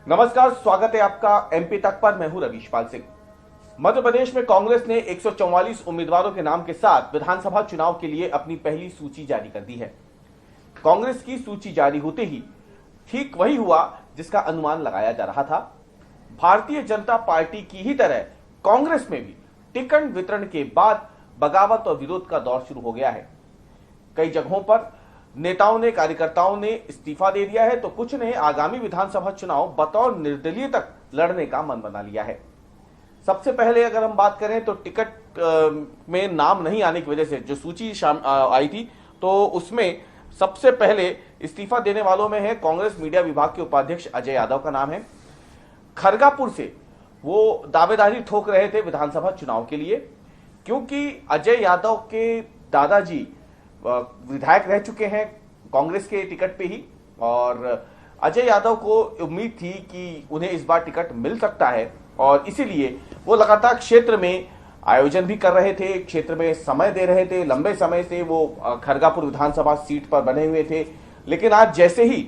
नमस्कार, स्वागत है आपका एमपी तक पर। मैं हूं रवीशपाल सिंह। मध्य प्रदेश में कांग्रेस ने 144 उम्मीदवारों के नाम के साथ विधानसभा चुनाव के लिए अपनी पहली सूची जारी कर दी है। कांग्रेस की सूची जारी होते ही ठीक वही हुआ जिसका अनुमान लगाया जा रहा था। भारतीय जनता पार्टी की ही तरह कांग्रेस में भी टिकट वितरण के बाद बगावत और विरोध का दौर शुरू हो गया है। कई जगहों पर नेताओं ने, कार्यकर्ताओं ने इस्तीफा दे दिया है, तो कुछ ने आगामी विधानसभा चुनाव बतौर निर्दलीय तक लड़ने का मन बना लिया है। सबसे पहले अगर हम बात करें तो टिकट में नाम नहीं आने की वजह से जो सूची आई थी, तो उसमें सबसे पहले इस्तीफा देने वालों में है कांग्रेस मीडिया विभाग के उपाध्यक्ष अजय यादव का नाम है। खरगापुर से वो दावेदारी ठोक रहे थे विधानसभा चुनाव के लिए, क्योंकि अजय यादव के दादाजी विधायक रह चुके हैं कांग्रेस के टिकट पे ही, और अजय यादव को उम्मीद थी कि उन्हें इस बार टिकट मिल सकता है, और इसीलिए वो लगातार क्षेत्र में आयोजन भी कर रहे थे, क्षेत्र में समय दे रहे थे। लंबे समय से वो खरगापुर विधानसभा सीट पर बने हुए थे, लेकिन आज जैसे ही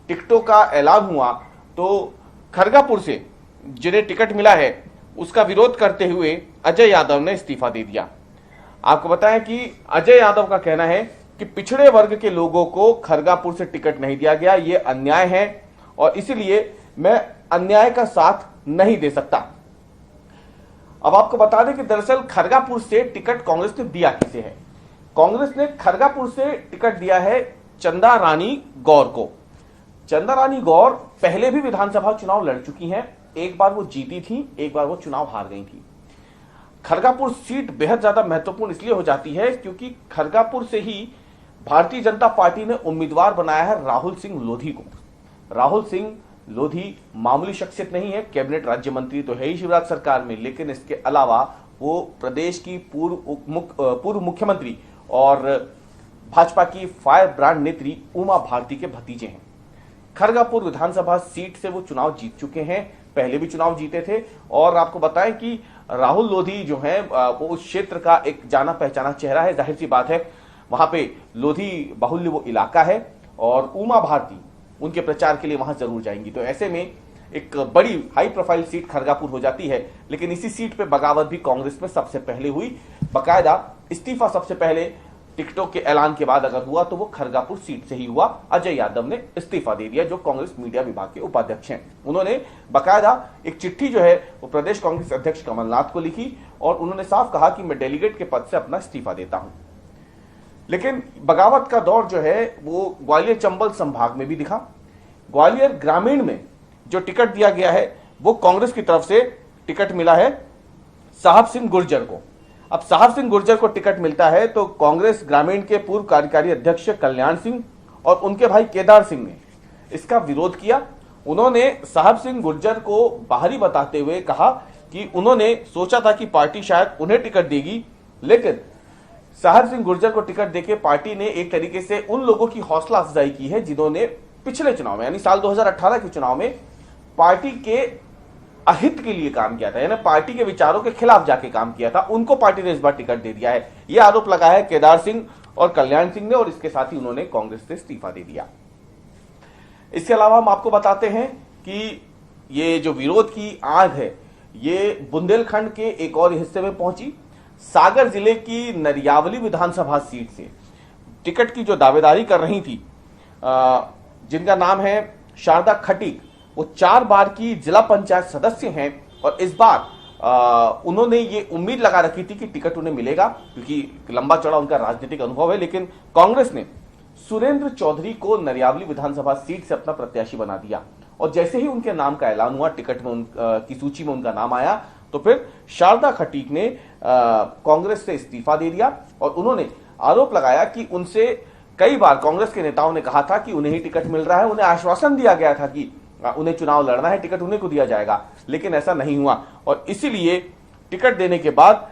टिकटों का ऐलान हुआ तो खरगापुर से जिन्हें टिकट मिला है उसका विरोध करते हुए अजय यादव ने इस्तीफा दे दिया। आपको बताएं कि अजय यादव का कहना है कि पिछड़े वर्ग के लोगों को खरगापुर से टिकट नहीं दिया गया, ये अन्याय है और इसलिए मैं अन्याय का साथ नहीं दे सकता। अब आपको बता दें कि दरअसल खरगापुर से टिकट कांग्रेस ने दिया किसे है। कांग्रेस ने खरगापुर से टिकट दिया है चंदा रानी गौर को। चंदा रानी गौर पहले भी विधानसभा चुनाव लड़ चुकी हैं। एक बार वो जीती थी, एक बार वो चुनाव हार गई थी। खरगापुर सीट बेहद ज्यादा महत्वपूर्ण इसलिए हो जाती है क्योंकि खरगापुर से ही भारतीय जनता पार्टी ने उम्मीदवार बनाया है राहुल सिंह लोधी को। राहुल सिंह लोधी मामूली शख्सियत नहीं है, कैबिनेट राज्य मंत्री तो है ही शिवराज सरकार में, लेकिन इसके अलावा वो प्रदेश की पूर्व मुख्यमंत्री और भाजपा की फायर ब्रांड नेत्री उमा भारती के भतीजे हैं। खरगापुर विधानसभा सीट से वो चुनाव जीत चुके हैं, पहले भी चुनाव जीते थे। और आपको बताएं कि राहुल लोधी जो है वो उस क्षेत्र का एक जाना पहचाना चेहरा है। जाहिर सी बात है वहां पे लोधी बाहुल्य वो इलाका है और उमा भारती उनके प्रचार के लिए वहां जरूर जाएंगी। तो ऐसे में एक बड़ी हाई प्रोफाइल सीट खरगापुर हो जाती है। लेकिन इसी सीट पे बगावत भी कांग्रेस में सबसे पहले हुई। बाकायदा इस्तीफा सबसे पहले टिकटों के ऐलान के बाद अगर हुआ तो वो खरगापुर सीट से ही हुआ। अजय यादव ने इस्तीफा दे दिया, जो कांग्रेस मीडिया विभाग के उपाध्यक्ष हैं। उन्होंने बाकायदा एक चिट्ठी जो है वो प्रदेश कांग्रेस अध्यक्ष कमलनाथ को लिखी और उन्होंने साफ कहा कि मैं डेलीगेट के पद से अपना इस्तीफा देता हूं। लेकिन बगावत का दौर जो है वो ग्वालियर चंबल संभाग में भी दिखा। ग्वालियर ग्रामीण में जो टिकट दिया गया है वो कांग्रेस की तरफ से टिकट मिला है साहब सिंह गुर्जर को। अब साहब सिंह गुर्जर को टिकट मिलता है तो कांग्रेस ग्रामीण के पूर्व कार्यकारी अध्यक्ष कल्याण सिंह और उनके भाई केदार सिंह ने इसका विरोध किया। उन्होंने साहब सिंह गुर्जर को बाहरी बताते हुए कहा कि उन्होंने सोचा था कि पार्टी शायद उन्हें टिकट देगी, लेकिन साहब सिंह गुर्जर को टिकट देके पार्टी ने एक तरीके से उन लोगों की हौसला अफजाई की है जिन्होंने पिछले चुनाव में यानी साल 2018 के चुनाव में पार्टी के अहित के लिए काम किया था, यानी पार्टी के विचारों के खिलाफ जाके काम किया था। उनको पार्टी ने इस बार टिकट दे दिया है। यह आरोप लगाया है केदार सिंह और कल्याण सिंह ने, और इसके साथ ही उन्होंने कांग्रेस से इस्तीफा दे दिया। इसके अलावा हम आपको बताते हैं कि ये जो विरोध की आग है ये बुंदेलखंड के एक और हिस्से में पहुंची। सागर जिले की नरियावली विधानसभा सीट से टिकट की जो दावेदारी कर रही थी, जिनका नाम है शारदा खटीक, वो 4 बार की जिला पंचायत सदस्य हैं और इस बार उन्होंने ये उम्मीद लगा रखी थी कि टिकट उन्हें मिलेगा क्योंकि लंबा चौड़ा उनका राजनीतिक अनुभव है। लेकिन कांग्रेस ने सुरेंद्र चौधरी को नरियावली विधानसभा सीट से अपना प्रत्याशी बना दिया और जैसे ही उनके नाम का ऐलान हुआ, टिकट में की सूची में उनका नाम आया, तो फिर शारदा खटीक ने कांग्रेस से इस्तीफा दे दिया और उन्होंने आरोप लगाया कि उनसे कई बार कांग्रेस के नेताओं ने कहा था कि उन्हें ही टिकट मिल रहा है, उन्हें आश्वासन दिया गया था कि उन्हें चुनाव लड़ना है, टिकट उन्हें को दिया जाएगा, लेकिन ऐसा नहीं हुआ। और इसीलिए टिकट देने के बाद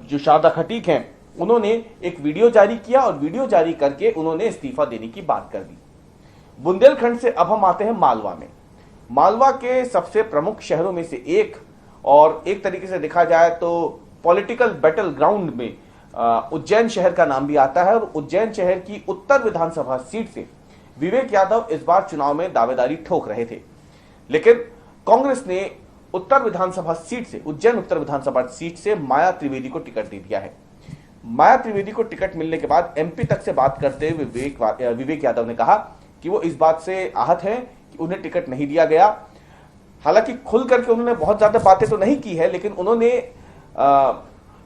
जो शारदा खटीक हैं उन्होंने एक वीडियो जारी किया और वीडियो जारी करके उन्होंने इस्तीफा देने की बात कर दी। बुंदेलखंड से अब हम आते हैं मालवा में। मालवा के सबसे प्रमुख शहरों में से एक, और एक तरीके से देखा जाए तो पॉलिटिकल बैटल ग्राउंड में उज्जैन शहर का नाम भी आता है और उज्जैन शहर की उत्तर विधानसभा सीट से विवेक यादव इस बार चुनाव में दावेदारी ठोक रहे थे। लेकिन कांग्रेस ने उत्तर विधानसभा सीट से, उज्जैन उत्तर विधानसभा सीट से माया त्रिवेदी को टिकट दे दिया है। माया त्रिवेदी को टिकट मिलने के बाद एमपी तक से बात करते हुए विवेक यादव ने कहा कि वो इस बात से आहत हैं कि उन्हें टिकट नहीं दिया गया। हालांकि खुल करके उन्होंने बहुत ज्यादा बातें तो नहीं की है, लेकिन उन्होंने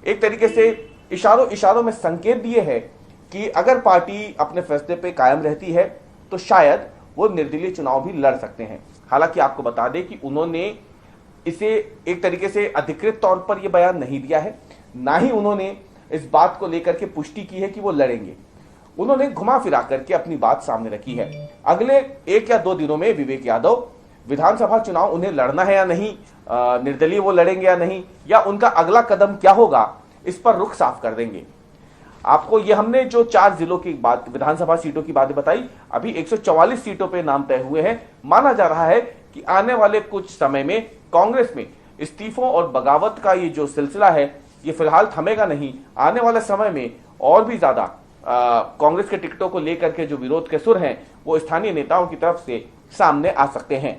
एक तरीके से इशारों में संकेत दिए हैं कि अगर पार्टी अपने फैसले पे कायम रहती है तो शायद वो निर्दलीय चुनाव भी लड़ सकते हैं। हालांकि आपको बता दें कि उन्होंने इसे एक तरीके से अधिकृत तौर पर यह बयान नहीं दिया है, ना ही उन्होंने इस बात को लेकर के पुष्टि की है कि वो लड़ेंगे। उन्होंने घुमा फिरा करके अपनी बात सामने रखी है। अगले 1 या 2 दिनों में विवेक यादव विधानसभा चुनाव उन्हें लड़ना है या नहीं, निर्दलीय वो लड़ेंगे या नहीं, या उनका अगला कदम क्या होगा, इस पर रुख साफ कर देंगे। आपको ये हमने जो 4 जिलों की बात, विधानसभा सीटों की बातें बताई, अभी 144 सीटों पे नाम तय हुए हैं। माना जा रहा है कि आने वाले कुछ समय में कांग्रेस में इस्तीफों और बगावत का ये जो सिलसिला है ये फिलहाल थमेगा नहीं। आने वाले समय में और भी ज्यादा कांग्रेस के टिकटों को लेकर के जो विरोध के सुर हैं वो स्थानीय नेताओं की तरफ से सामने आ सकते हैं।